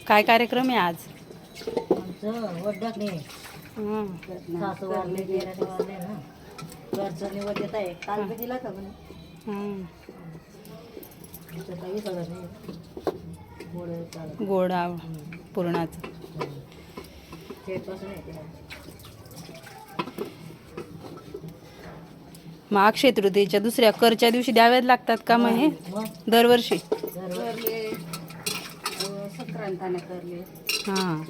काय कार्यक्रम आहे आज? आमचं वड्डाकणे सासू वारले गेल्याने वारले ना, घरचं निवड येत आहे. काल मी दिला का म्हणे काही सगळं नाही गोड पुरणाचं तेपासून येते. मग अक्षय तृतीयेच्या दुसऱ्या करच्या दिवशी द्याव्यात लागतात का मग हे दरवर्षी? संक्रांताने करले. हां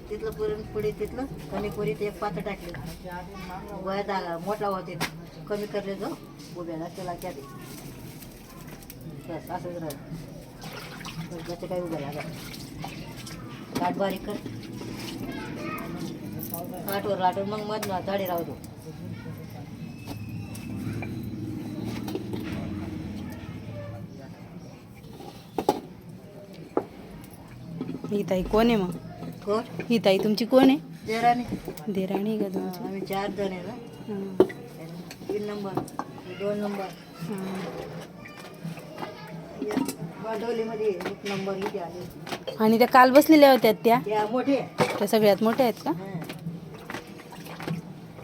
तिथलं पुरणपोळी तिथलं कणिकपुरीत एक पात्र टाकले. वया जागा मोठा होते कमी करले जो उभ्याला त्याला क्या दे बस असंच राहिलं. त्याचं काही उभं लागा काट बारीक कर काठवर लाटून मग मधला झाडे राहतो. ही ताई कोण आहे मग? कोण? ही ताई तुमची कोण आहे? देराणी. देराणी का तुमची? आम्ही 4 जण आहे ना. 3 नंबर 2 नंबर बांडवलीमध्ये 1 नंबर इथे आले. आणि त्या काल बसलेल्या होत्या त्या मोठे त्या सगळ्यात मोठ्या आहेत का?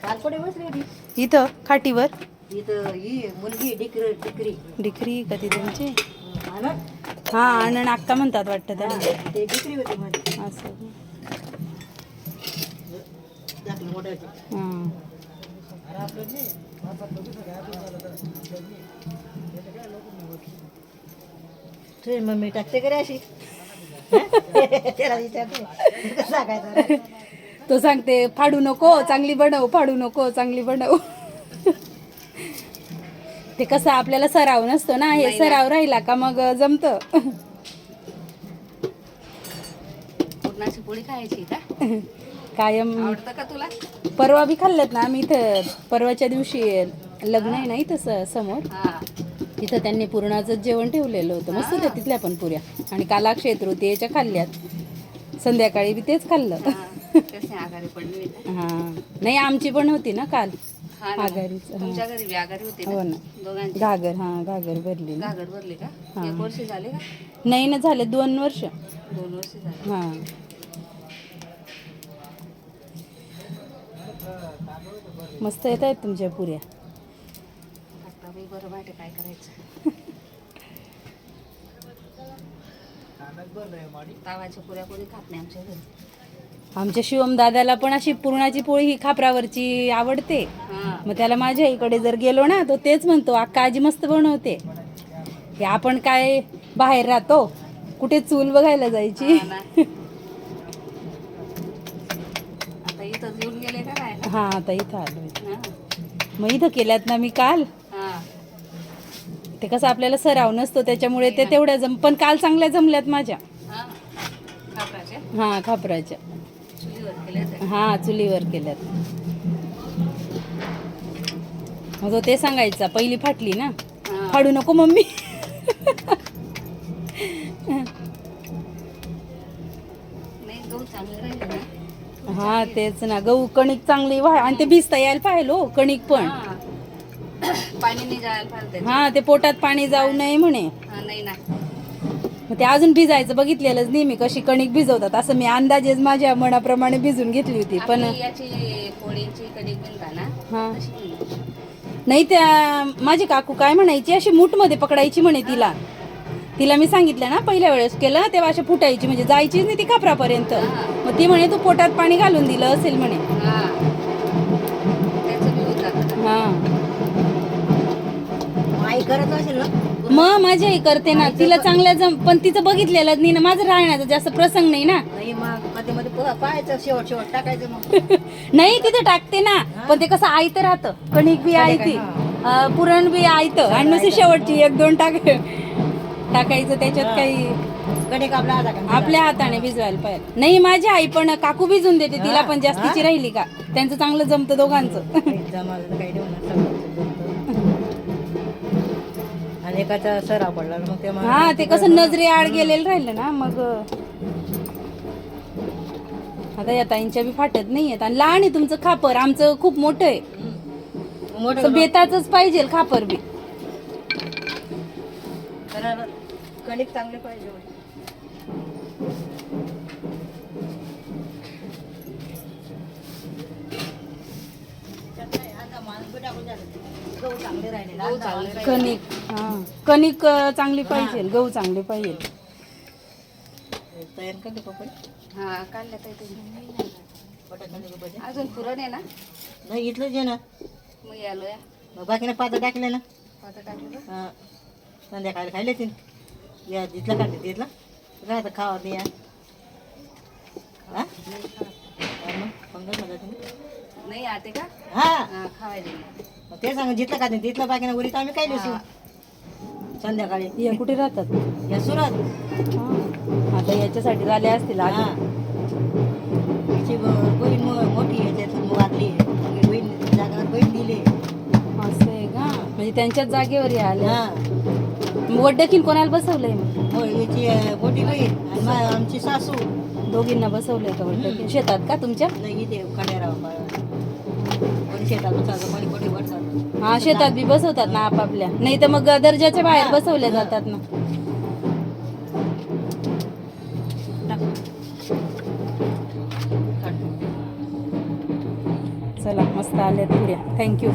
काल कुठे बसली होती? इथं खाटीवर. इथं ही मुलगी डिकरी डिक्री का ती तुमची? आनंद. हा आनंद अक्का म्हणतात वाटतं त्याला. ते डिकरी होती मध्ये असं दाखली मोठ्याची. हां तुझी मम्मी टाकते का रे अशी? त्याला विचारते कसं सांगायचं. तो सांगते फाडू नको चांगली बनव, फाडू नको चांगली बनव. ते कसं आपल्याला सराव नसतो ना, हे सराव राहिला का मग जमतं. पुरणाची पोळी खायची का? कायम आवडतं का तुला? परवा बी खाल्ल्यात ना आम्ही इथं. परवाच्या दिवशी लग्न आहे ना इथं समोर, तिथं त्यांनी पुरणाचं जेवण ठेवलेलं होतं. मस्त होत्या तिथल्या पण पुऱ्या. आणि काल अक्षय तृतीयेच्या खाल्ल्यात, संध्याकाळी बी तेच खाल्लं. आघाडी पडली. हां नाही आमची पण होती ना काल आघाडीच. तुमच्या घरी बी आघाडी होती हो ना. दोघांची घागर घागर भरली ना. घागर भरली का? 1 वर्ष झाले का? नाही ना झाले 2 वर्ष. 2 वर्ष झाले. हां मस्त येत आहेत तुमच्या पुऱ्या. आता मी बरं वाटे काय करायचं. तावाच्या पुऱ्या कोणी खात नाही आमच्या घरी. आमच्या शिवम दादाला पण अशी पुरणाची पोळी ही खापरावरची आवडते. मग त्याला माझ्या इकडे जर गेलो ना तो तेच म्हणतो अक्का आजी मस्त बनवते. हे आपण काय बाहेर राहतो, कुठे चूल बघायला जायची. आता इथं येऊन गेले का काय? हा आता इथं आलो. मग इथं केल्यात ना मी काल. ते कसं आपल्याला सराव नसतो त्याच्यामुळे ते तेवढ्या पण काल चांगल्या जमल्यात माझ्या. हा खापराच्या. हा चुलीवर केल्यात. मग तो ते सांगायचा पहिली फाटली ना, फाडू नको मम्मी. हा तेच ना, गहू कणिक चांगली आणि ते भिजता यायला पाहिजे हो कणिक पण. पाणी नाही जायला पाहिजे. हा ते पोटात पाणी जाऊ नये म्हणे. नाही ना. मग ते अजून भिजायचं बघितलेलंच नाही मी कशी कणिक भिजवतात, असं मी अंदाजेच माझ्या मनाप्रमाणे भिजून घेतली होती. पण आपली याची पोळीची कणिक बिनता ना हा तशी बिनता. नाही, त्या माझी काकू काय म्हणायची, अशी मूठमध्ये पकडायची म्हणे तिला. तिला मी सांगितलं ना पहिल्या वेळेस केलं तेव्हा अशी फुटायची, म्हणजे जायचीच नाही ती खापरापर्यंत. मग ती म्हणे तू पोटात पाणी घालून दिलं असेल म्हणे. हा त्याचं बी होत जातं. हा आई करत असेल ना. मग माझी आई करते ना, तिला चांगलं पण तिचं बघितलेलं नाही ना, माझं राहण्याचा जास्त प्रसंग नाही ना. नाही मग मध्ये मध्ये पाहायचं, शेवट शेवट टाकायचं मग. नाही तिथे टाकते ना, पण ते कसं आयतं राहतं, कणिक बी आयती, पुरण बी आयतं, आणि नुसती शेवटची 1-2 टाकायचं त्याच्यात. काही कणिक आपल्या हाताने भिजवायला पाहिजे. नाही माझी आई पण काकू भिजून देते, तिला पण जास्तीची राहिली का त्यांचं चांगलं जमतं दोघांचं. जमायला काही नाही होणार. आणि एकाचा सराव पडला मग ते हा ते कसं नजरे आड गेलेलं राहिलं ना मग. आता या ताईंच्या बी फाटत नाहीयेत, आणि लहान आहे तुमचं खापर, आमचं खूप मोठं आहे. मोठं बेताच पाहिजे खापर बी. कणिक चांगले पाहिजे. गहू चांगले राहिले ना. गहू चांगले राहिले. कणिक हा कणिक चांगली पाहिजे, गहू चांगले पाहिजे. तयार करते पपई. हा काढल्या तर बटाटे अजून पुरण आहे ना. नाही इथलं जे ना मग यालो या मग बाकीने पात्र टाकले ना. पाता टाकलं का? हा संध्याकाळी खायले तीन या जिथलं काढले तिथलं काय आता खावा नाही या. हा मग पंगत मला तुम्ही नाही आते का. हा हा खावायला. मग ते सांग जिथलं खाते तिथलं बाकीने उरीत आम्ही काय दिसू संध्याकाळी. या कुठे राहतात? या सुरात. हा. आता याच्यासाठी झाले असतील हा आधी. तिची बहीण मोठी आहे त्यातून वारली बहीण जागावर बहीण दिली. असं आहे का, म्हणजे त्यांच्याच जागेवर हे आले. हा वड्डकीन कोणाला बसवलंय मग? हो याची मोठी बहीण आणि आमची सासू. दोघींना बसवलंय का वड्डकीन? शेतात का तुमच्या? नाही इथे खंडेराव कोणी शेतात बसायचं कोणी कोणी बसायचं. हा शेतात बी बसवतात ना आपापल्या, नाही तर मग दर्जाच्या बाहेर बसवले जातात ना. चला मस्त आल्यात पुऱ्या, थँक्यू.